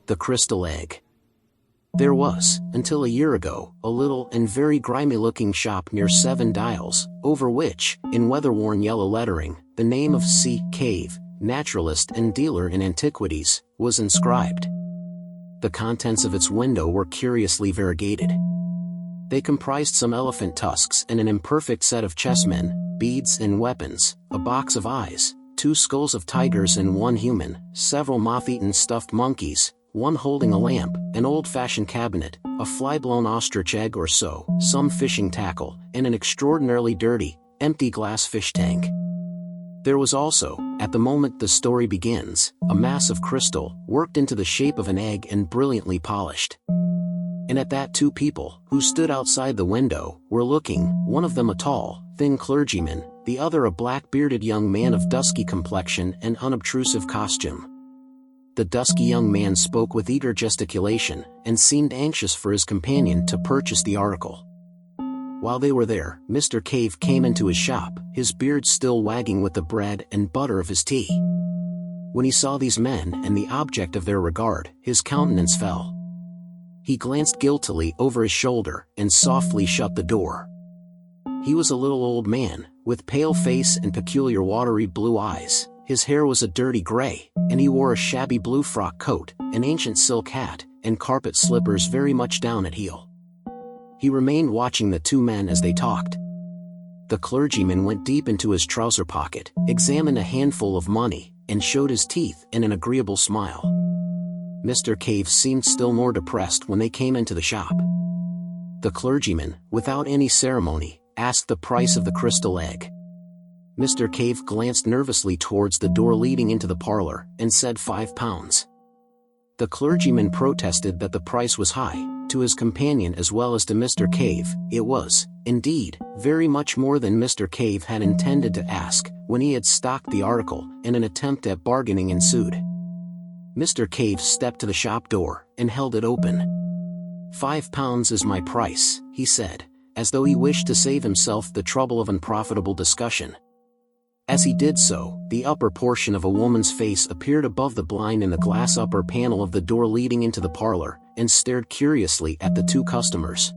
The crystal egg. There was, until a year ago, a little and very grimy-looking shop near 7 Dials, over which, in weather-worn yellow lettering, the name of C. Cave, naturalist and dealer in antiquities, was inscribed. The contents of its window were curiously variegated. They comprised some elephant tusks and an imperfect set of chessmen, beads and weapons, a box of eyes, 2 skulls of tigers and 1 human, several moth-eaten stuffed monkeys, 1 holding a lamp, an old-fashioned cabinet, a fly-blown ostrich egg or so, some fishing tackle, and an extraordinarily dirty, empty glass fish tank. There was also, at the moment the story begins, a mass of crystal, worked into the shape of an egg and brilliantly polished. And at that 2 people, who stood outside the window, were looking, one of them a tall, thin clergyman, the other a black-bearded young man of dusky complexion and unobtrusive costume. The dusky young man spoke with eager gesticulation, and seemed anxious for his companion to purchase the article. While they were there, Mr. Cave came into his shop, his beard still wagging with the bread and butter of his tea. When he saw these men and the object of their regard, his countenance fell. He glanced guiltily over his shoulder, and softly shut the door. He was a little old man, with pale face and peculiar watery blue eyes. His hair was a dirty gray, and he wore a shabby blue frock coat, an ancient silk hat, and carpet slippers very much down at heel. He remained watching the 2 men as they talked. The clergyman went deep into his trouser pocket, examined a handful of money, and showed his teeth in an agreeable smile. Mr. Cave seemed still more depressed when they came into the shop. The clergyman, without any ceremony, asked the price of the crystal egg. Mr. Cave glanced nervously towards the door leading into the parlor, and said £5. The clergyman protested that the price was high. To his companion as well as to Mr. Cave, it was, indeed, very much more than Mr. Cave had intended to ask, when he had stocked the article, and an attempt at bargaining ensued. Mr. Cave stepped to the shop door, and held it open. £5 is my price, he said, as though he wished to save himself the trouble of unprofitable discussion. As he did so, the upper portion of a woman's face appeared above the blind in the glass upper panel of the door leading into the parlor, and stared curiously at the 2 customers.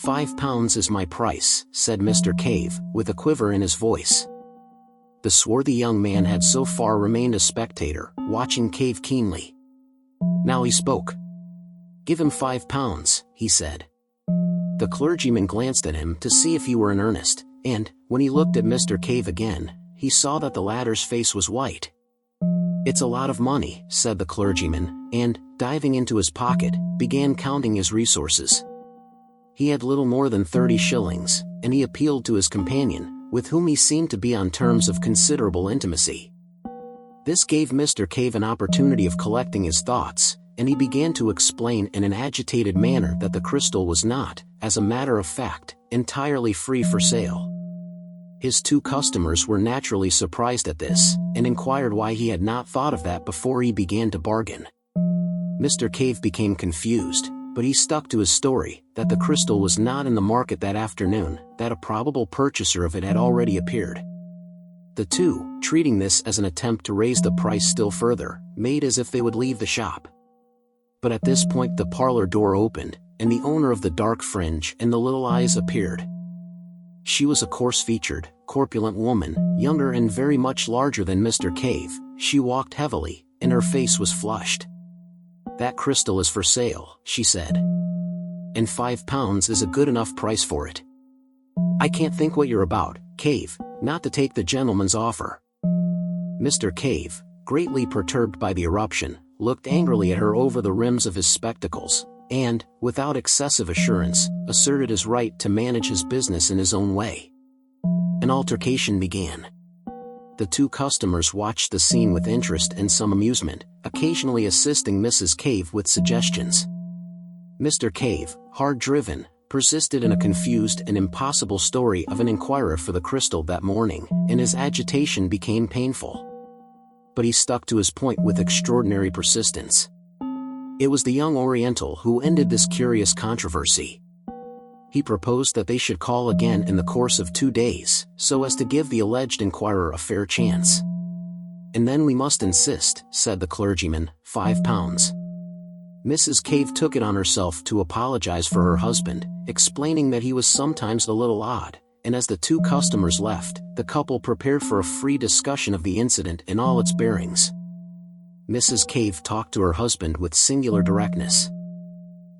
£5 is my price, said Mr. Cave, with a quiver in his voice. The swarthy young man had so far remained a spectator, watching Cave keenly. Now he spoke. "Give him £5, he said. The clergyman glanced at him to see if he were in earnest, and, when he looked at Mr. Cave again, he saw that the latter's face was white. "It's a lot of money," said the clergyman, and, diving into his pocket, began counting his resources. He had little more than 30 shillings, and he appealed to his companion, with whom he seemed to be on terms of considerable intimacy. This gave Mr. Cave an opportunity of collecting his thoughts, and he began to explain in an agitated manner that the crystal was not, as a matter of fact, entirely free for sale. His 2 customers were naturally surprised at this, and inquired why he had not thought of that before he began to bargain. Mr. Cave became confused, but he stuck to his story, that the crystal was not in the market that afternoon, that a probable purchaser of it had already appeared. The 2, treating this as an attempt to raise the price still further, made as if they would leave the shop. But at this point the parlor door opened, and the owner of the dark fringe and the little eyes appeared. She was a coarse-featured, corpulent woman, younger and very much larger than Mr. Cave. She walked heavily, and her face was flushed. "That crystal is for sale," she said. "And £5 is a good enough price for it." "I can't think what you're about, Cave, not to take the gentleman's offer." Mr. Cave, greatly perturbed by the eruption, looked angrily at her over the rims of his spectacles, and, without excessive assurance, asserted his right to manage his business in his own way. An altercation began. The 2 customers watched the scene with interest and some amusement, occasionally assisting Mrs. Cave with suggestions. Mr. Cave, hard-driven, persisted in a confused and impossible story of an inquirer for the crystal that morning, and his agitation became painful. But he stuck to his point with extraordinary persistence. It was the young Oriental who ended this curious controversy. He proposed that they should call again in the course of 2 days, so as to give the alleged inquirer a fair chance. "And then we must insist," said the clergyman, £5. Mrs. Cave took it on herself to apologize for her husband, explaining that he was sometimes a little odd, and as the two customers left, the couple prepared for a free discussion of the incident in all its bearings. Mrs. Cave talked to her husband with singular directness.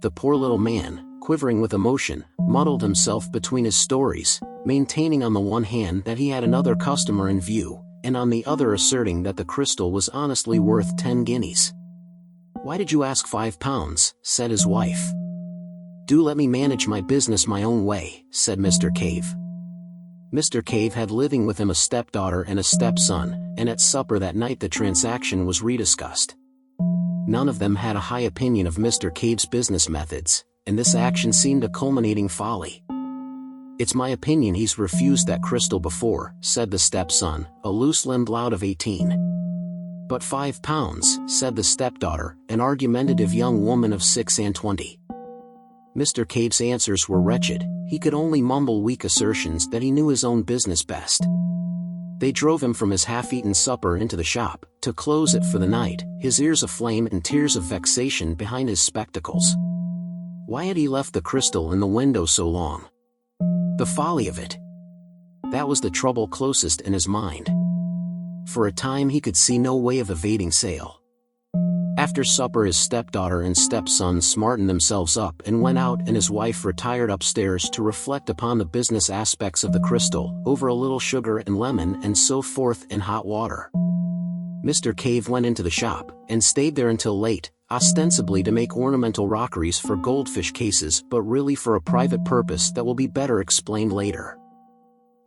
The poor little man, quivering with emotion, muddled himself between his stories, maintaining on the one hand that he had another customer in view, and on the other asserting that the crystal was honestly worth 10 guineas. "Why did you ask £5?" said his wife. "Do let me manage my business my own way," said Mr. Cave. Mr. Cave had living with him a stepdaughter and a stepson, and at supper that night the transaction was rediscussed. None of them had a high opinion of Mr. Cave's business methods, and this action seemed a culminating folly. "It's my opinion he's refused that crystal before," said the stepson, a loose-limbed lout of 18. "But £5, said the stepdaughter, an argumentative young woman of 26. Mr. Cave's answers were wretched. He could only mumble weak assertions that he knew his own business best. They drove him from his half-eaten supper into the shop, to close it for the night, his ears aflame and tears of vexation behind his spectacles. Why had he left the crystal in the window so long? The folly of it! That was the trouble closest in his mind. For a time he could see no way of evading sale. After supper his stepdaughter and stepson smartened themselves up and went out, and his wife retired upstairs to reflect upon the business aspects of the crystal, over a little sugar and lemon and so forth in hot water. Mr. Cave went into the shop, and stayed there until late, ostensibly to make ornamental rockeries for goldfish cases, but really for a private purpose that will be better explained later.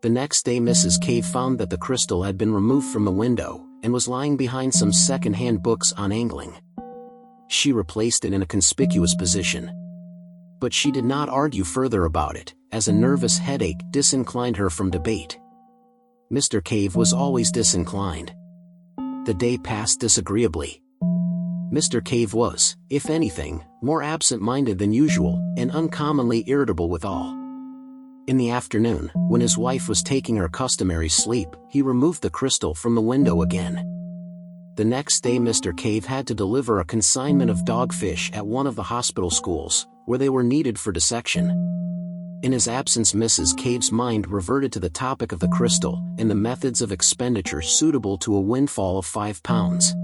The next day Mrs. Cave found that the crystal had been removed from the window, and was lying behind some second-hand books on angling. She replaced it in a conspicuous position. But she did not argue further about it, as a nervous headache disinclined her from debate. Mr. Cave was always disinclined. The day passed disagreeably. Mr. Cave was, if anything, more absent-minded than usual, and uncommonly irritable withal. In the afternoon, when his wife was taking her customary sleep, he removed the crystal from the window again. The next day Mr. Cave had to deliver a consignment of dogfish at one of the hospital schools, where they were needed for dissection. In his absence Mrs. Cave's mind reverted to the topic of the crystal, and the methods of expenditure suitable to a windfall of £5.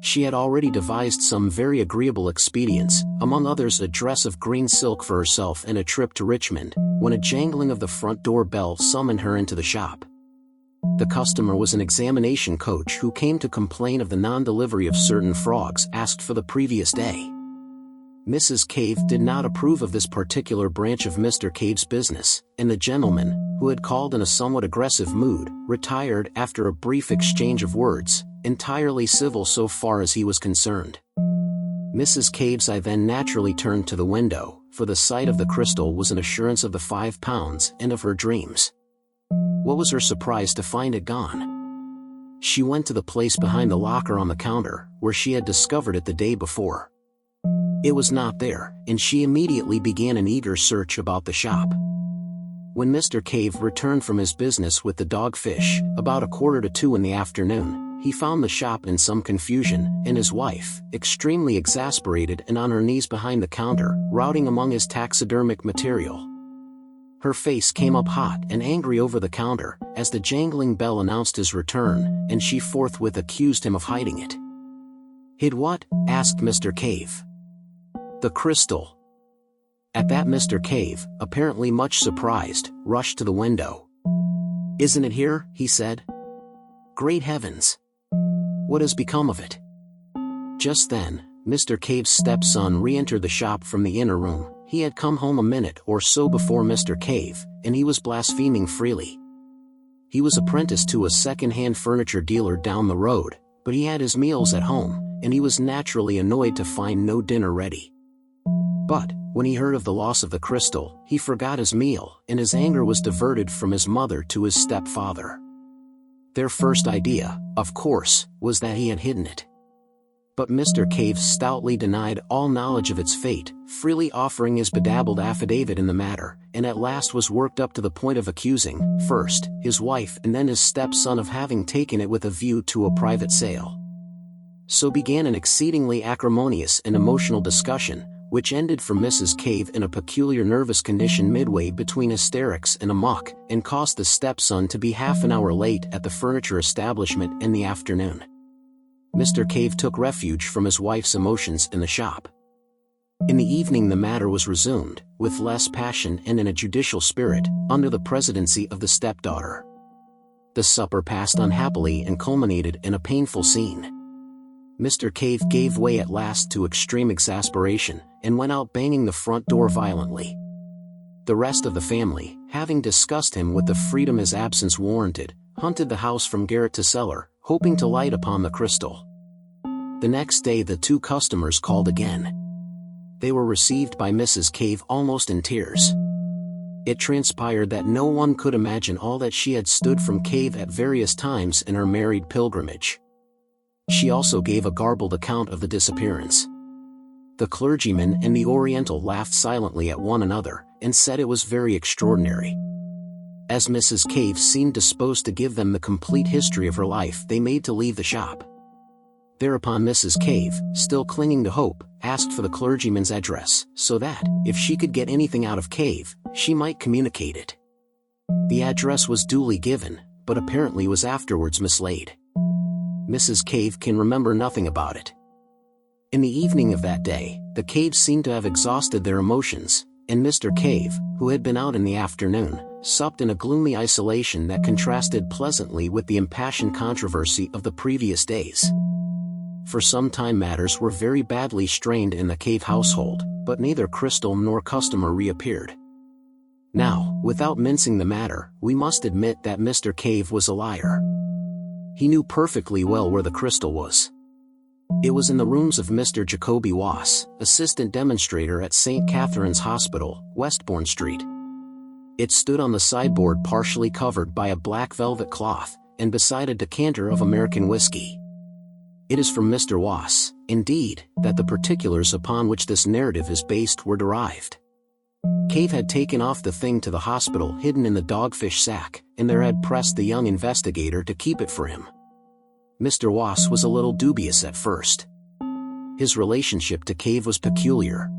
She had already devised some very agreeable expedients, among others a dress of green silk for herself and a trip to Richmond, when a jangling of the front door bell summoned her into the shop. The customer was an examination coach who came to complain of the non-delivery of certain frogs asked for the previous day. Mrs. Cave did not approve of this particular branch of Mr. Cave's business, and the gentleman, who had called in a somewhat aggressive mood, retired after a brief exchange of words, entirely civil so far as he was concerned. Mrs. Cave's eye then naturally turned to the window, for the sight of the crystal was an assurance of the £5 and of her dreams. What was her surprise to find it gone? She went to the place behind the locker on the counter, where she had discovered it the day before. It was not there, and she immediately began an eager search about the shop. When Mr. Cave returned from his business with the dogfish, about 1:45 in the afternoon, he found the shop in some confusion, and his wife, extremely exasperated and on her knees behind the counter, routing among his taxidermic material. Her face came up hot and angry over the counter, as the jangling bell announced his return, and she forthwith accused him of hiding it. "Hid what?" asked Mr. Cave. "The crystal." At that Mr. Cave, apparently much surprised, rushed to the window. "Isn't it here?" he said. "Great heavens! What has become of it?" Just then, Mr. Cave's stepson re-entered the shop from the inner room. He had come home a minute or so before Mr. Cave, and he was blaspheming freely. He was apprenticed to a second-hand furniture dealer down the road, but he had his meals at home, and he was naturally annoyed to find no dinner ready. But, when he heard of the loss of the crystal, he forgot his meal, and his anger was diverted from his mother to his stepfather. Their first idea, of course, was that he had hidden it. But Mr. Cave stoutly denied all knowledge of its fate, freely offering his bedabbled affidavit in the matter, and at last was worked up to the point of accusing, first, his wife and then his stepson of having taken it with a view to a private sale. So began an exceedingly acrimonious and emotional discussion, which ended for Mrs. Cave in a peculiar nervous condition midway between hysterics and amok, and caused the stepson to be half an hour late at the furniture establishment in the afternoon. Mr. Cave took refuge from his wife's emotions in the shop. In the evening the matter was resumed, with less passion and in a judicial spirit, under the presidency of the stepdaughter. The supper passed unhappily and culminated in a painful scene. Mr. Cave gave way at last to extreme exasperation, and went out banging the front door violently. The rest of the family, having discussed him with the freedom his absence warranted, hunted the house from garret to cellar, hoping to light upon the crystal. The next day the two customers called again. They were received by Mrs. Cave almost in tears. It transpired that no one could imagine all that she had stood from Cave at various times in her married pilgrimage. She also gave a garbled account of the disappearance. The clergyman and the Oriental laughed silently at one another, and said it was very extraordinary. As Mrs. Cave seemed disposed to give them the complete history of her life, they made to leave the shop. Thereupon Mrs. Cave, still clinging to hope, asked for the clergyman's address, so that, if she could get anything out of Cave, she might communicate it. The address was duly given, but apparently was afterwards mislaid. Mrs. Cave can remember nothing about it. In the evening of that day, the Caves seemed to have exhausted their emotions, and Mr. Cave, who had been out in the afternoon, supped in a gloomy isolation that contrasted pleasantly with the impassioned controversy of the previous days. For some time matters were very badly strained in the Cave household, but neither crystal nor customer reappeared. Now, without mincing the matter, we must admit that Mr. Cave was a liar. He knew perfectly well where the crystal was. It was in the rooms of Mr. Jacoby Wass, assistant demonstrator at St. Catherine's Hospital, Westbourne Street. It stood on the sideboard partially covered by a black velvet cloth, and beside a decanter of American whiskey. It is from Mr. Wass, indeed, that the particulars upon which this narrative is based were derived. Cave had taken off the thing to the hospital hidden in the dogfish sack, and there had pressed the young investigator to keep it for him. Mr. Wass was a little dubious at first. His relationship to Cave was peculiar.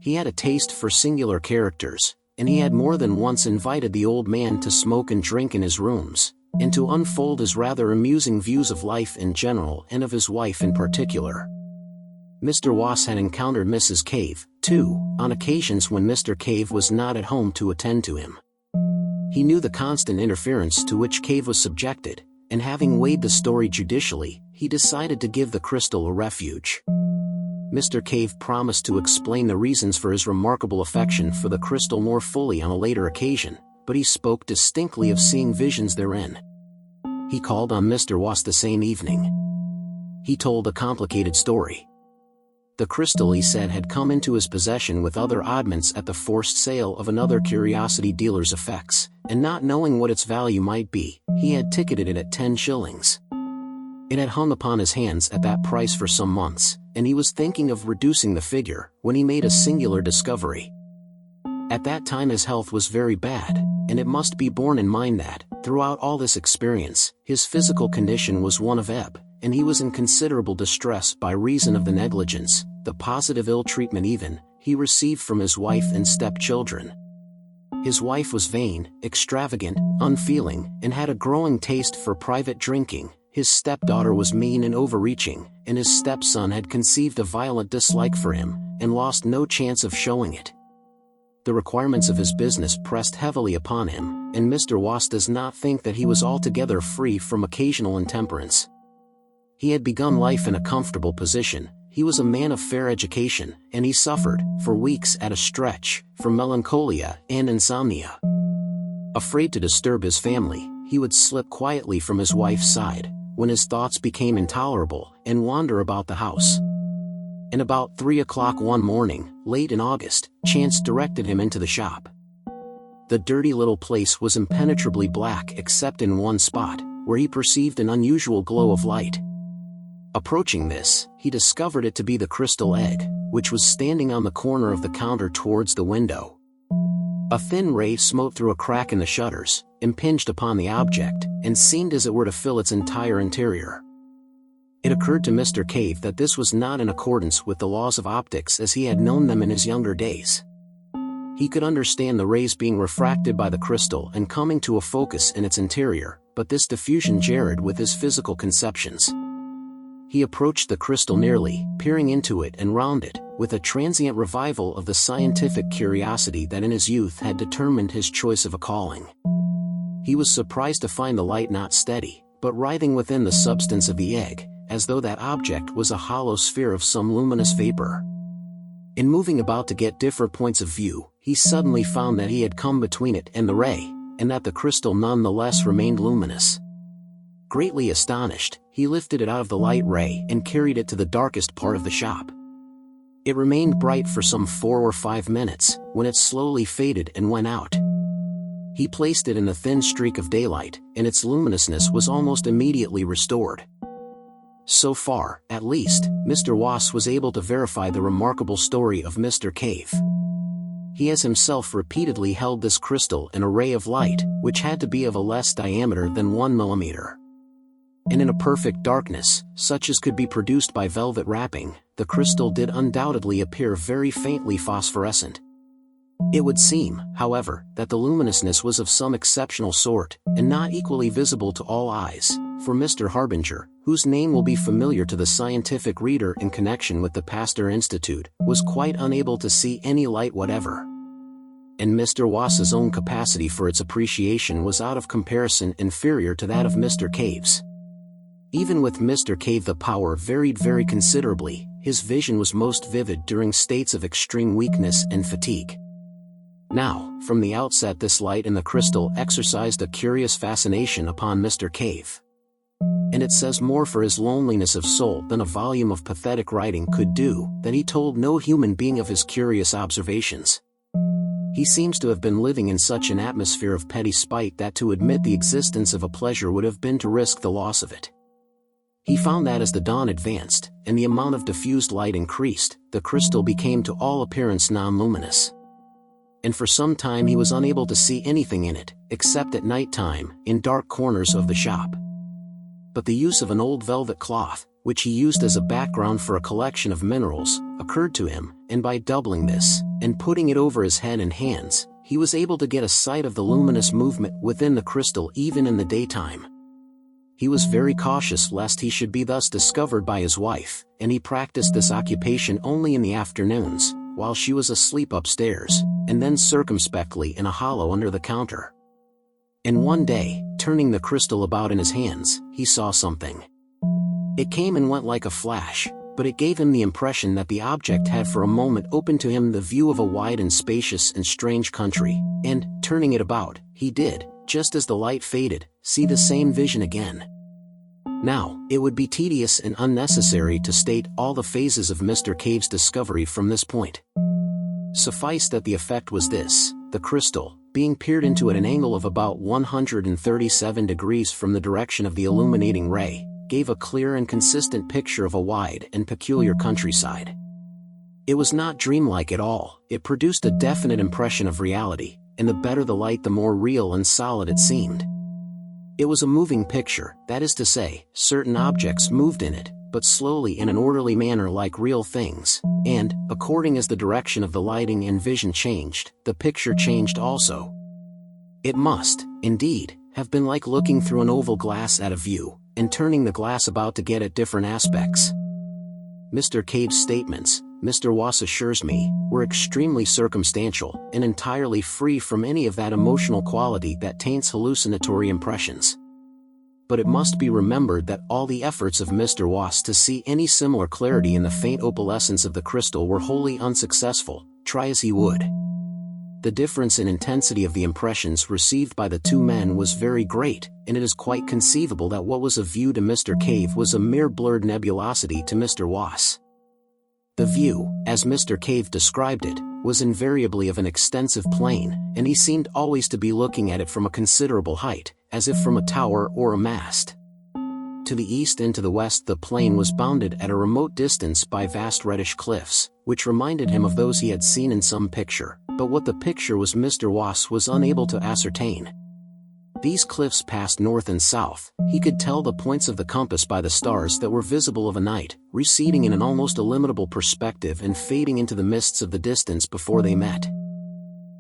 He had a taste for singular characters, and he had more than once invited the old man to smoke and drink in his rooms, and to unfold his rather amusing views of life in general and of his wife in particular. Mr. Wass had encountered Mrs. Cave, too, on occasions when Mr. Cave was not at home to attend to him. He knew the constant interference to which Cave was subjected, and having weighed the story judicially, he decided to give the crystal a refuge. Mr. Cave promised to explain the reasons for his remarkable affection for the crystal more fully on a later occasion, but he spoke distinctly of seeing visions therein. He called on Mr. Wass the same evening. He told a complicated story. The crystal, he said, had come into his possession with other oddments at the forced sale of another curiosity dealer's effects, and not knowing what its value might be, he had ticketed it at 10 shillings. It had hung upon his hands at that price for some months, and he was thinking of reducing the figure, when he made a singular discovery. At that time his health was very bad, and it must be borne in mind that, throughout all this experience, his physical condition was one of ebb, and he was in considerable distress by reason of the negligence, the positive ill-treatment even, he received from his wife and step-children. His wife was vain, extravagant, unfeeling, and had a growing taste for private drinking. His stepdaughter was mean and overreaching, and his stepson had conceived a violent dislike for him, and lost no chance of showing it. The requirements of his business pressed heavily upon him, and Mr. Wass does not think that he was altogether free from occasional intemperance. He had begun life in a comfortable position, he was a man of fair education, and he suffered, for weeks at a stretch, from melancholia and insomnia. Afraid to disturb his family, he would slip quietly from his wife's side, when his thoughts became intolerable, and wander about the house. And about 3 o'clock one morning, late in August, chance directed him into the shop. The dirty little place was impenetrably black except in one spot, where he perceived an unusual glow of light. Approaching this, he discovered it to be the crystal egg, which was standing on the corner of the counter towards the window. A thin ray smote through a crack in the shutters, impinged upon the object, and seemed as it were to fill its entire interior. It occurred to Mr. Cave that this was not in accordance with the laws of optics as he had known them in his younger days. He could understand the rays being refracted by the crystal and coming to a focus in its interior, but this diffusion jarred with his physical conceptions. He approached the crystal nearly, peering into it and round it, with a transient revival of the scientific curiosity that in his youth had determined his choice of a calling. He was surprised to find the light not steady, but writhing within the substance of the egg, as though that object was a hollow sphere of some luminous vapor. In moving about to get different points of view, he suddenly found that he had come between it and the ray, and that the crystal nonetheless remained luminous. Greatly astonished, he lifted it out of the light ray and carried it to the darkest part of the shop. It remained bright for some 4 or 5 minutes, when it slowly faded and went out. He placed it in a thin streak of daylight, and its luminousness was almost immediately restored. So far, at least, Mr. Wass was able to verify the remarkable story of Mr. Cave. He has himself repeatedly held this crystal in a ray of light, which had to be of a less diameter than 1 millimeter. And in a perfect darkness, such as could be produced by velvet wrapping, the crystal did undoubtedly appear very faintly phosphorescent. It would seem, however, that the luminousness was of some exceptional sort, and not equally visible to all eyes, for Mr. Harbinger, whose name will be familiar to the scientific reader in connection with the Pasteur Institute, was quite unable to see any light whatever. And Mr. Wass's own capacity for its appreciation was out of comparison inferior to that of Mr. Cave's. Even with Mr. Cave the power varied very considerably, his vision was most vivid during states of extreme weakness and fatigue. Now, from the outset this light in the crystal exercised a curious fascination upon Mr. Cave. And it says more for his loneliness of soul than a volume of pathetic writing could do, that he told no human being of his curious observations. He seems to have been living in such an atmosphere of petty spite that to admit the existence of a pleasure would have been to risk the loss of it. He found that as the dawn advanced, and the amount of diffused light increased, the crystal became to all appearance non-luminous. And for some time he was unable to see anything in it, except at night time, in dark corners of the shop. But the use of an old velvet cloth, which he used as a background for a collection of minerals, occurred to him, and by doubling this, and putting it over his head and hands, he was able to get a sight of the luminous movement within the crystal even in the daytime. He was very cautious lest he should be thus discovered by his wife, and he practiced this occupation only in the afternoons, while she was asleep upstairs, and then circumspectly in a hollow under the counter. And one day, turning the crystal about in his hands, he saw something. It came and went like a flash, but it gave him the impression that the object had for a moment opened to him the view of a wide and spacious and strange country, and, turning it about, he did, just as the light faded, see the same vision again. Now, it would be tedious and unnecessary to state all the phases of Mr. Cave's discovery from this point. Suffice that the effect was this: the crystal, being peered into at an angle of about 137 degrees from the direction of the illuminating ray, gave a clear and consistent picture of a wide and peculiar countryside. It was not dreamlike at all, it produced a definite impression of reality, and the better the light the more real and solid it seemed. It was a moving picture, that is to say, certain objects moved in it, but slowly in an orderly manner like real things, and, according as the direction of the lighting and vision changed, the picture changed also. It must, indeed, have been like looking through an oval glass at a view, and turning the glass about to get at different aspects. Mr. Cave's statements, Mr. Wass assures me, were extremely circumstantial, and entirely free from any of that emotional quality that taints hallucinatory impressions. But it must be remembered that all the efforts of Mr. Wass to see any similar clarity in the faint opalescence of the crystal were wholly unsuccessful, try as he would. The difference in intensity of the impressions received by the two men was very great, and it is quite conceivable that what was of view to Mr. Cave was a mere blurred nebulosity to Mr. Wass. The view, as Mr. Cave described it, was invariably of an extensive plain, and he seemed always to be looking at it from a considerable height, as if from a tower or a mast. To the east and to the west the plain was bounded at a remote distance by vast reddish cliffs, which reminded him of those he had seen in some picture, but what the picture was Mr. Wass was unable to ascertain. These cliffs passed north and south. He could tell the points of the compass by the stars that were visible of a night, receding in an almost illimitable perspective and fading into the mists of the distance before they met.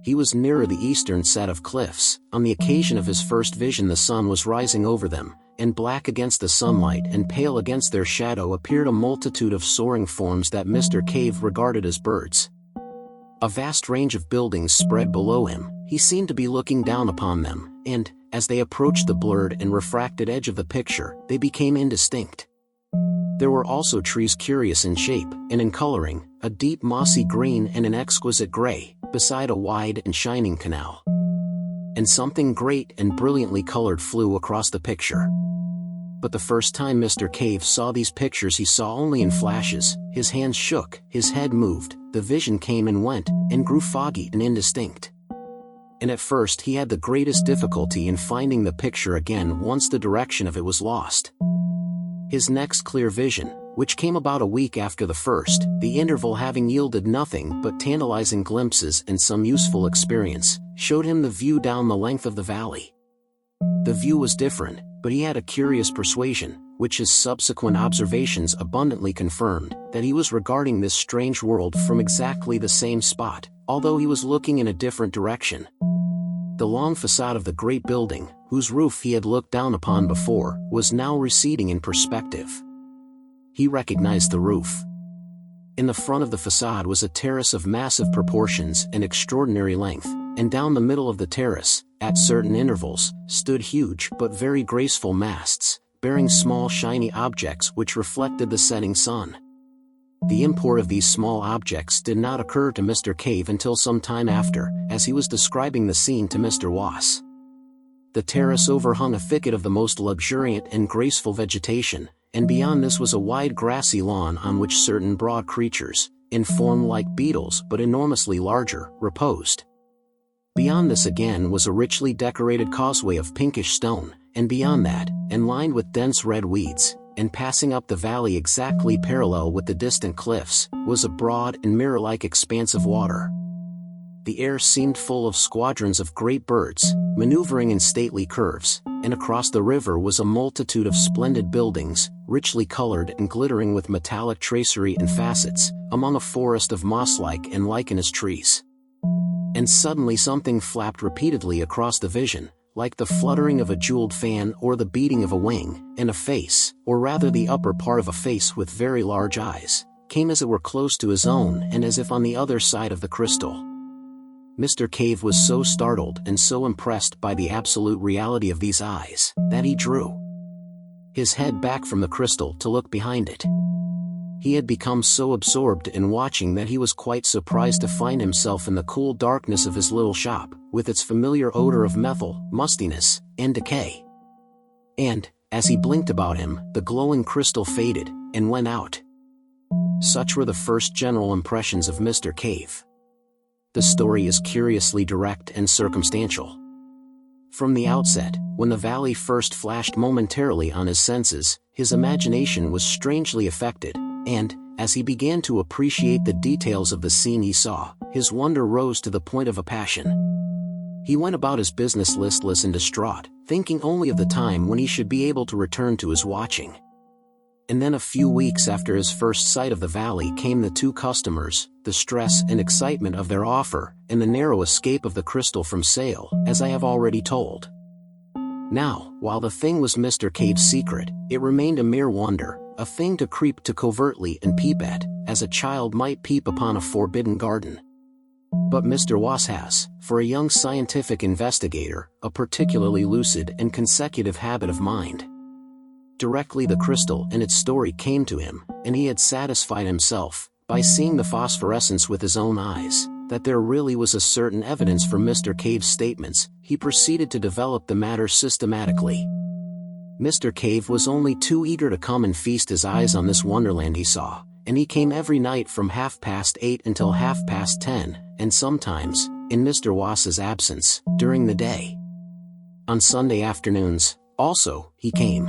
He was nearer the eastern set of cliffs. On the occasion of his first vision, the sun was rising over them, and black against the sunlight and pale against their shadow appeared a multitude of soaring forms that Mr. Cave regarded as birds. A vast range of buildings spread below him. He seemed to be looking down upon them, and, as they approached the blurred and refracted edge of the picture, they became indistinct. There were also trees curious in shape and in coloring, a deep mossy green and an exquisite gray, beside a wide and shining canal. And something great and brilliantly colored flew across the picture. But the first time Mr. Cave saw these pictures, he saw only in flashes. His hands shook, his head moved, the vision came and went, and grew foggy and indistinct. And at first he had the greatest difficulty in finding the picture again once the direction of it was lost. His next clear vision, which came about a week after the first, the interval having yielded nothing but tantalizing glimpses and some useful experience, showed him the view down the length of the valley. The view was different, but he had a curious persuasion, which his subsequent observations abundantly confirmed, that he was regarding this strange world from exactly the same spot, although he was looking in a different direction. The long facade of the great building, whose roof he had looked down upon before, was now receding in perspective. He recognized the roof. In the front of the facade was a terrace of massive proportions and extraordinary length, and down the middle of the terrace, at certain intervals, stood huge but very graceful masts, bearing small shiny objects which reflected the setting sun. The import of these small objects did not occur to Mr. Cave until some time after, as he was describing the scene to Mr. Wass. The terrace overhung a thicket of the most luxuriant and graceful vegetation, and beyond this was a wide grassy lawn on which certain broad creatures, in form like beetles but enormously larger, reposed. Beyond this again was a richly decorated causeway of pinkish stone, and beyond that, and lined with dense red weeds, and passing up the valley exactly parallel with the distant cliffs, was a broad and mirror-like expanse of water. The air seemed full of squadrons of great birds, maneuvering in stately curves, and across the river was a multitude of splendid buildings, richly colored and glittering with metallic tracery and facets, among a forest of moss-like and lichenous trees. And suddenly something flapped repeatedly across the vision, like the fluttering of a jeweled fan or the beating of a wing, and a face, or rather the upper part of a face with very large eyes, came as it were close to his own and as if on the other side of the crystal. Mr. Cave was so startled and so impressed by the absolute reality of these eyes, that he drew his head back from the crystal to look behind it. He had become so absorbed in watching that he was quite surprised to find himself in the cool darkness of his little shop, with its familiar odor of methyl, mustiness, and decay. And, as he blinked about him, the glowing crystal faded, and went out. Such were the first general impressions of Mr. Cave. The story is curiously direct and circumstantial. From the outset, when the valley first flashed momentarily on his senses, his imagination was strangely affected, and, as he began to appreciate the details of the scene he saw, his wonder rose to the point of a passion. He went about his business listless and distraught, thinking only of the time when he should be able to return to his watching. And then a few weeks after his first sight of the valley came the two customers, the stress and excitement of their offer, and the narrow escape of the crystal from sale, as I have already told. Now, while the thing was Mr. Cave's secret, it remained a mere wonder, a thing to creep to covertly and peep at, as a child might peep upon a forbidden garden. But Mr. Wass has, for a young scientific investigator, a particularly lucid and consecutive habit of mind. Directly the crystal and its story came to him, and he had satisfied himself, by seeing the phosphorescence with his own eyes, that there really was a certain evidence for Mr. Cave's statements, he proceeded to develop the matter systematically. Mr. Cave was only too eager to come and feast his eyes on this wonderland he saw, and he came every night from 8:30 until 10:30, and sometimes, in Mr. Wass's absence, during the day. On Sunday afternoons, also, he came.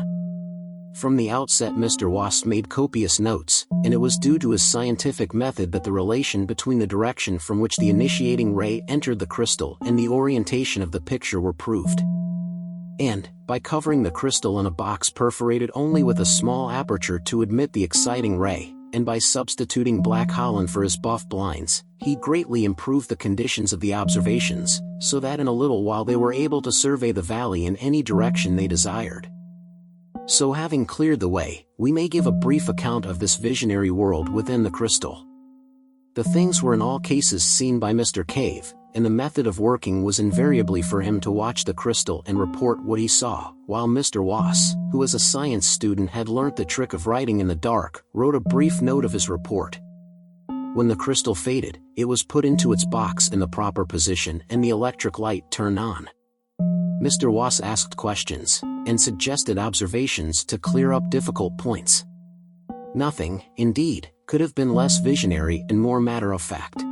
From the outset Mr. Wass made copious notes, and it was due to his scientific method that the relation between the direction from which the initiating ray entered the crystal and the orientation of the picture were proved. And, by covering the crystal in a box perforated only with a small aperture to admit the exciting ray, and by substituting black Holland for his buff blinds, he greatly improved the conditions of the observations, so that in a little while they were able to survey the valley in any direction they desired. So having cleared the way, we may give a brief account of this visionary world within the crystal. The things were in all cases seen by Mr. Cave, and the method of working was invariably for him to watch the crystal and report what he saw, while Mr. Wass, who as a science student had learnt the trick of writing in the dark, wrote a brief note of his report. When the crystal faded, it was put into its box in the proper position and the electric light turned on. Mr. Wass asked questions, and suggested observations to clear up difficult points. Nothing, indeed, could have been less visionary and more matter-of-fact.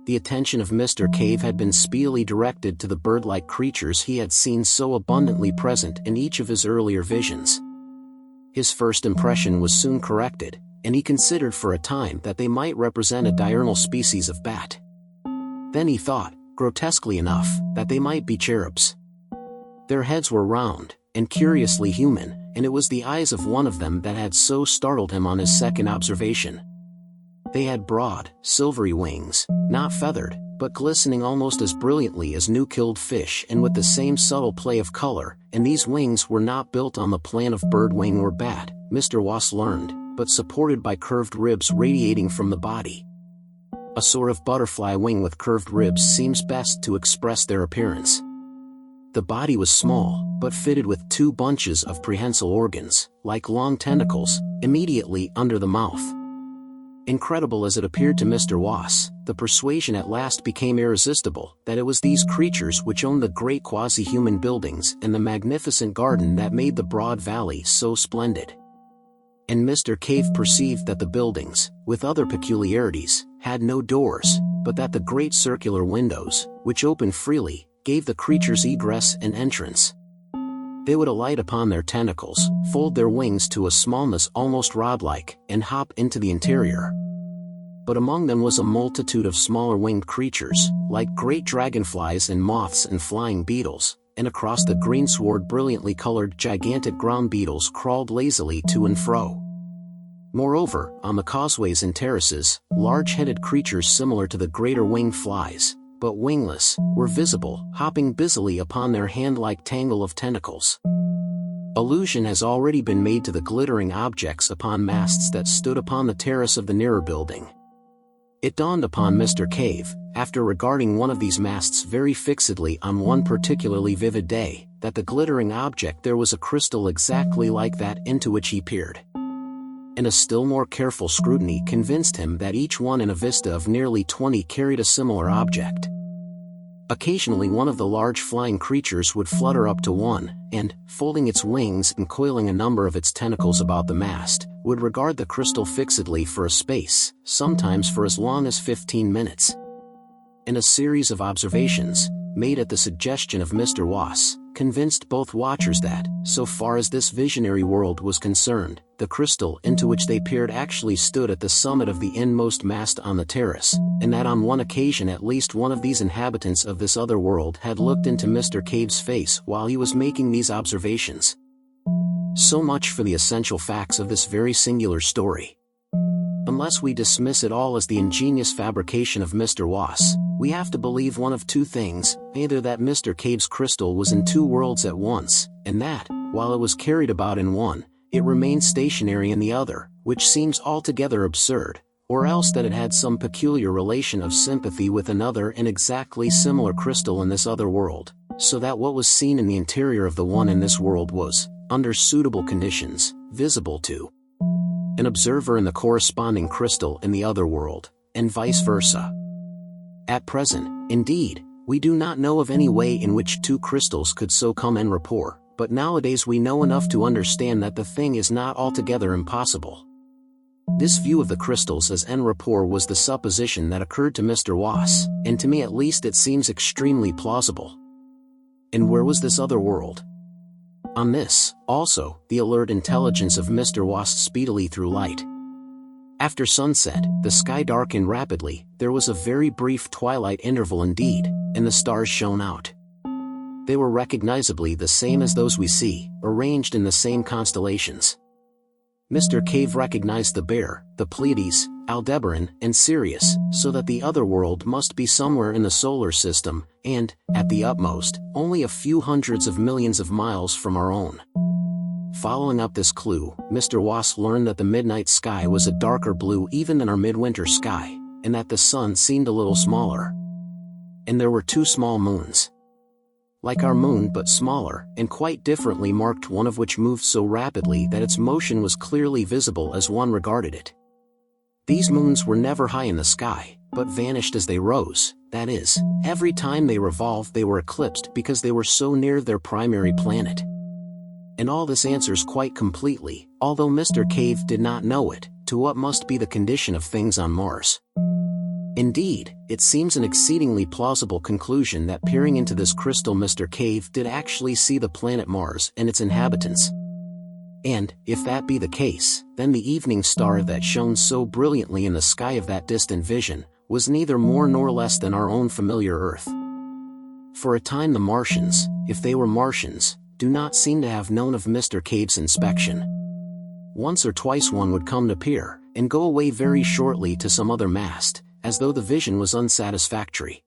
The attention of Mr. Cave had been speedily directed to the bird-like creatures he had seen so abundantly present in each of his earlier visions. His first impression was soon corrected, and he considered for a time that they might represent a diurnal species of bat. Then he thought, grotesquely enough, that they might be cherubs. Their heads were round, and curiously human, and it was the eyes of one of them that had so startled him on his second observation. They had broad, silvery wings, not feathered, but glistening almost as brilliantly as new-killed fish and with the same subtle play of color, and these wings were not built on the plan of bird wing or bat, Mr. Wass learned, but supported by curved ribs radiating from the body. A sort of butterfly wing with curved ribs seems best to express their appearance. The body was small, but fitted with two bunches of prehensile organs, like long tentacles, immediately under the mouth. Incredible as it appeared to Mr. Wass, the persuasion at last became irresistible that it was these creatures which owned the great quasi-human buildings and the magnificent garden that made the broad valley so splendid. And Mr. Cave perceived that the buildings, with other peculiarities, had no doors, but that the great circular windows, which opened freely, gave the creatures egress and entrance. They would alight upon their tentacles, fold their wings to a smallness almost rod-like, and hop into the interior. But among them was a multitude of smaller winged creatures, like great dragonflies and moths and flying beetles, and across the greensward brilliantly colored gigantic ground beetles crawled lazily to and fro. Moreover, on the causeways and terraces, large-headed creatures similar to the greater winged flies, but wingless, were visible, hopping busily upon their hand-like tangle of tentacles. Allusion has already been made to the glittering objects upon masts that stood upon the terrace of the nearer building. It dawned upon Mr. Cave, after regarding one of these masts very fixedly on one particularly vivid day, that the glittering object there was a crystal exactly like that into which he peered. And a still more careful scrutiny convinced him that each one in a vista of nearly 20 carried a similar object. Occasionally one of the large flying creatures would flutter up to one, and, folding its wings and coiling a number of its tentacles about the mast, would regard the crystal fixedly for a space, sometimes for as long as 15 minutes. And a series of observations, made at the suggestion of Mr. Wass, convinced both watchers that, so far as this visionary world was concerned, the crystal into which they peered actually stood at the summit of the inmost mast on the terrace, and that on one occasion at least one of these inhabitants of this other world had looked into Mr. Cave's face while he was making these observations. So much for the essential facts of this very singular story. Unless we dismiss it all as the ingenious fabrication of Mr. Wass, we have to believe one of two things, either that Mr. Cave's crystal was in two worlds at once, and that, while it was carried about in one, it remained stationary in the other, which seems altogether absurd, or else that it had some peculiar relation of sympathy with another and exactly similar crystal in this other world, so that what was seen in the interior of the one in this world was, under suitable conditions, visible to an observer in the corresponding crystal in the other world, and vice versa. At present, indeed, we do not know of any way in which two crystals could so come en rapport, but nowadays we know enough to understand that the thing is not altogether impossible. This view of the crystals as en rapport was the supposition that occurred to Mr. Wass, and to me at least it seems extremely plausible. And where was this other world? On this, also, the alert intelligence of Mr. Wass speedily threw light. After sunset, the sky darkened rapidly, there was a very brief twilight interval indeed, and the stars shone out. they were recognizably the same as those we see, arranged in the same constellations. Mr. Cave recognized the Bear, the Pleiades, Aldebaran, and Sirius, so that the other world must be somewhere in the solar system, and, at the utmost, only a few hundreds of millions of miles from our own. Following up this clue, Mr. Wass learned that the midnight sky was a darker blue even than our midwinter sky, and that the sun seemed a little smaller. And there were 2 small moons. Like our moon but smaller, and quite differently marked, one of which moved so rapidly that its motion was clearly visible as one regarded it. These moons were never high in the sky, but vanished as they rose, that is, every time they revolved they were eclipsed because they were so near their primary planet. And all this answers quite completely, although Mr. Cave did not know it, to what must be the condition of things on Mars. Indeed, it seems an exceedingly plausible conclusion that peering into this crystal Mr. Cave did actually see the planet Mars and its inhabitants. And, if that be the case, then the evening star that shone so brilliantly in the sky of that distant vision, was neither more nor less than our own familiar Earth. For a time the Martians, if they were Martians, do not seem to have known of Mr. Cave's inspection. Once or twice one would come to peer, and go away very shortly to some other mast, as though the vision was unsatisfactory.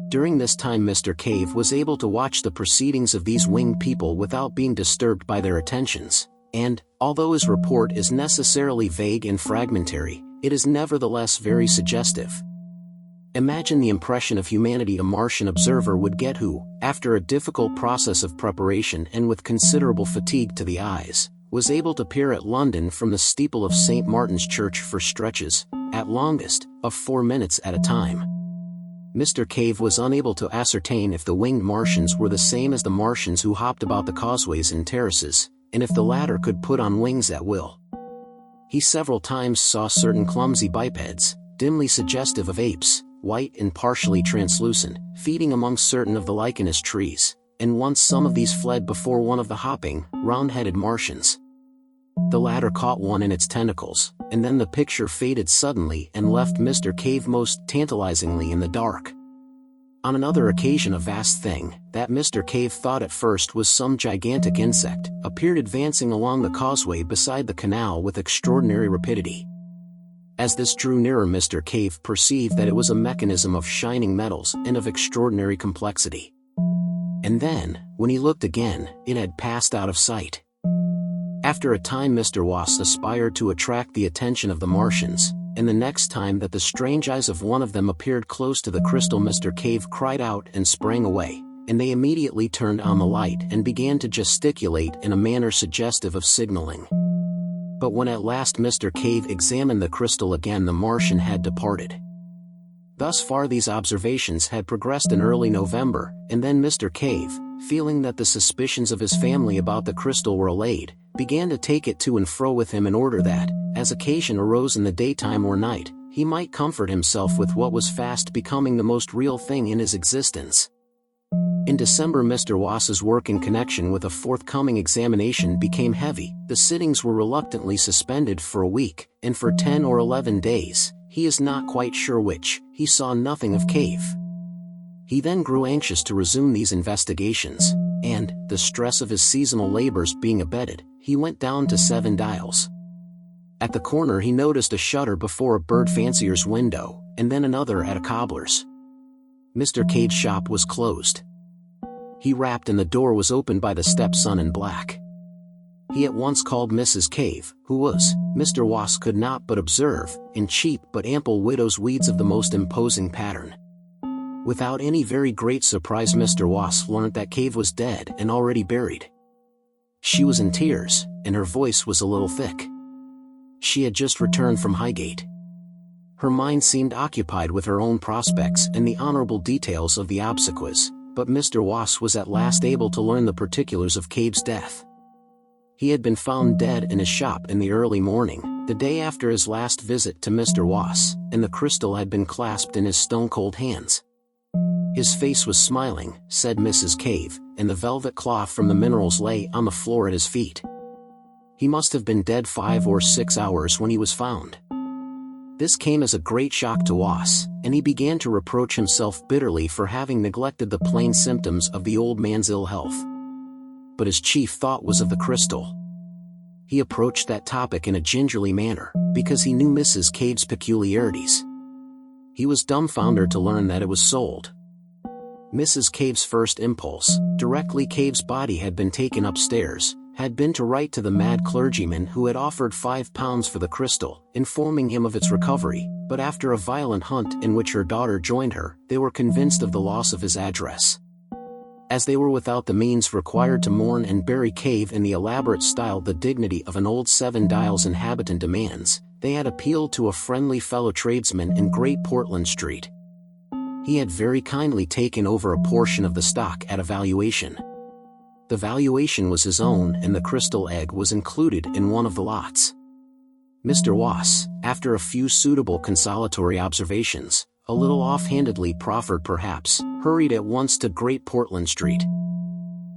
During this time Mr. Cave was able to watch the proceedings of these winged people without being disturbed by their attentions, and, although his report is necessarily vague and fragmentary, it is nevertheless very suggestive. Imagine the impression of humanity a Martian observer would get who, after a difficult process of preparation and with considerable fatigue to the eyes, was able to peer at London from the steeple of St. Martin's Church for stretches, at longest, of 4 minutes at a time. Mr. Cave was unable to ascertain if the winged Martians were the same as the Martians who hopped about the causeways and terraces, and if the latter could put on wings at will. He several times saw certain clumsy bipeds, dimly suggestive of apes, white and partially translucent, feeding among certain of the lichenous trees, and once some of these fled before one of the hopping, round-headed Martians. The latter caught one in its tentacles, and then the picture faded suddenly and left Mr. Cave most tantalizingly in the dark. On another occasion a vast thing, that Mr. Cave thought at first was some gigantic insect, appeared advancing along the causeway beside the canal with extraordinary rapidity. As this drew nearer Mr. Cave perceived that it was a mechanism of shining metals and of extraordinary complexity. And then, when he looked again, it had passed out of sight. After a time Mr. Wass aspired to attract the attention of the Martians, and the next time that the strange eyes of one of them appeared close to the crystal Mr. Cave cried out and sprang away, and they immediately turned on the light and began to gesticulate in a manner suggestive of signaling. But when at last Mr. Cave examined the crystal again the Martian had departed. Thus far these observations had progressed in early November, and then Mr. Cave, feeling that the suspicions of his family about the crystal were allayed, began to take it to and fro with him in order that, as occasion arose in the daytime or night, he might comfort himself with what was fast becoming the most real thing in his existence. In December Mr. Wass's work in connection with a forthcoming examination became heavy, the sittings were reluctantly suspended for a week, and for 10 or 11 days, he is not quite sure which, he saw nothing of Cave. He then grew anxious to resume these investigations, and, the stress of his seasonal labors being abated, he went down to 7 Dials. At the corner he noticed a shutter before a bird fancier's window, and then another at a cobbler's. Mr. Cave's shop was closed. He rapped and the door was opened by the stepson in black. He at once called Mrs. Cave, who was, Mr. Wass could not but observe, in cheap but ample widow's weeds of the most imposing pattern. Without any very great surprise Mr. Wass learnt that Cave was dead and already buried. She was in tears, and her voice was a little thick. She had just returned from Highgate. Her mind seemed occupied with her own prospects and the honorable details of the obsequies, but Mr. Wass was at last able to learn the particulars of Cave's death. He had been found dead in his shop in the early morning, the day after his last visit to Mr. Wass, and the crystal had been clasped in his stone-cold hands. His face was smiling, said Mrs. Cave, and the velvet cloth from the minerals lay on the floor at his feet. He must have been dead 5 or 6 hours when he was found. This came as a great shock to Wass, and he began to reproach himself bitterly for having neglected the plain symptoms of the old man's ill health. But his chief thought was of the crystal. He approached that topic in a gingerly manner, because he knew Mrs. Cave's peculiarities. He was dumbfounded to learn that it was sold. Mrs. Cave's first impulse, directly Cave's body had been taken upstairs, had been to write to the mad clergyman who had offered £5 for the crystal, informing him of its recovery, but after a violent hunt in which her daughter joined her, they were convinced of the loss of his address. As they were without the means required to mourn and bury Cave in the elaborate style the dignity of an old Seven Dials inhabitant demands, they had appealed to a friendly fellow tradesman in Great Portland Street. He had very kindly taken over a portion of the stock at a valuation. The valuation was his own and the crystal egg was included in one of the lots. Mr. Wass, after a few suitable consolatory observations, a little offhandedly proffered perhaps, hurried at once to Great Portland Street.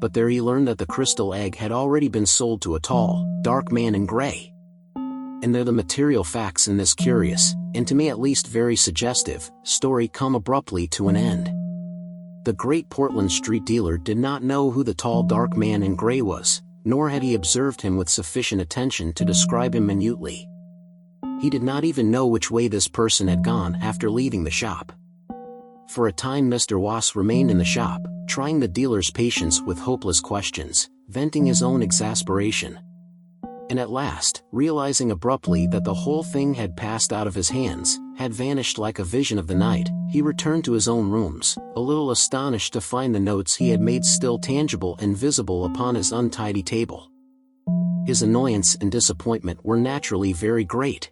But there he learned that the crystal egg had already been sold to a tall, dark man in gray. And there the material facts in this curious, and to me at least very suggestive, story come abruptly to an end. The Great Portland Street dealer did not know who the tall dark man in gray was, nor had he observed him with sufficient attention to describe him minutely. He did not even know which way this person had gone after leaving the shop. For a time Mr. Wass remained in the shop, trying the dealer's patience with hopeless questions, venting his own exasperation. And at last, realizing abruptly that the whole thing had passed out of his hands, had vanished like a vision of the night, he returned to his own rooms, a little astonished to find the notes he had made still tangible and visible upon his untidy table. His annoyance and disappointment were naturally very great.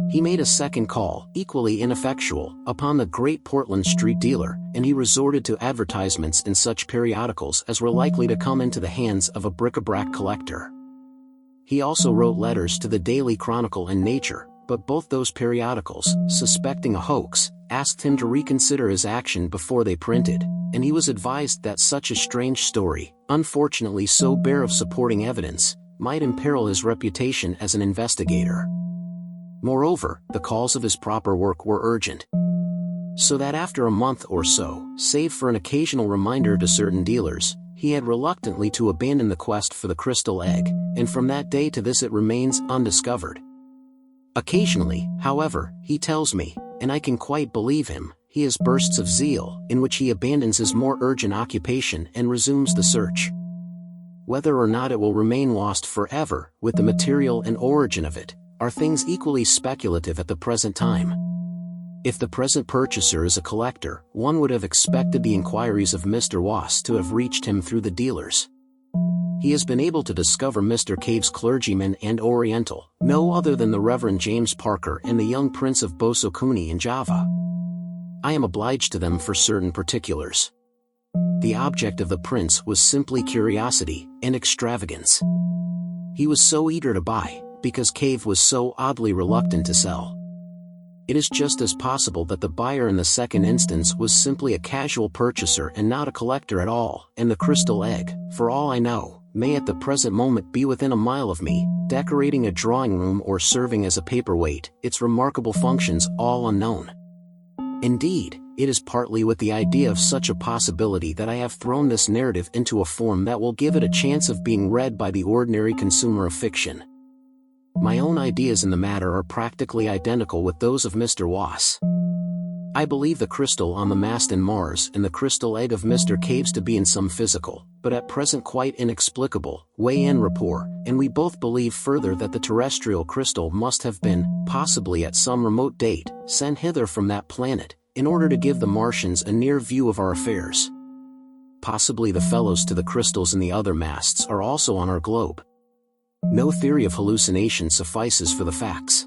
He made a second call, equally ineffectual, upon the Great Portland Street dealer, and he resorted to advertisements in such periodicals as were likely to come into the hands of a bric-a-brac collector. He also wrote letters to the Daily Chronicle and Nature, but both those periodicals, suspecting a hoax, asked him to reconsider his action before they printed, and he was advised that such a strange story, unfortunately so bare of supporting evidence, might imperil his reputation as an investigator. Moreover, the calls of his proper work were urgent. So that after a month or so, save for an occasional reminder to certain dealers, he had reluctantly to abandon the quest for the crystal egg, and from that day to this it remains undiscovered. Occasionally, however, he tells me, and I can quite believe him, he has bursts of zeal, in which he abandons his more urgent occupation and resumes the search. Whether or not it will remain lost forever, with the material and origin of it, are things equally speculative at the present time. If the present purchaser is a collector, one would have expected the inquiries of Mr. Wass to have reached him through the dealers. He has been able to discover Mr. Cave's clergyman and Oriental, no other than the Reverend James Parker and the young Prince of Bosokuni in Java. I am obliged to them for certain particulars. The object of the prince was simply curiosity and extravagance. He was so eager to buy, because Cave was so oddly reluctant to sell. It is just as possible that the buyer in the second instance was simply a casual purchaser and not a collector at all, and the crystal egg, for all I know, may at the present moment be within a mile of me, decorating a drawing room or serving as a paperweight, its remarkable functions all unknown. Indeed, it is partly with the idea of such a possibility that I have thrown this narrative into a form that will give it a chance of being read by the ordinary consumer of fiction. My own ideas in the matter are practically identical with those of Mr. Wass. I believe the crystal on the mast in Mars and the crystal egg of Mr. Cave's to be in some physical, but at present quite inexplicable, way en rapport, and we both believe further that the terrestrial crystal must have been, possibly at some remote date, sent hither from that planet, in order to give the Martians a near view of our affairs. Possibly the fellows to the crystals in the other masts are also on our globe. No theory of hallucination suffices for the facts.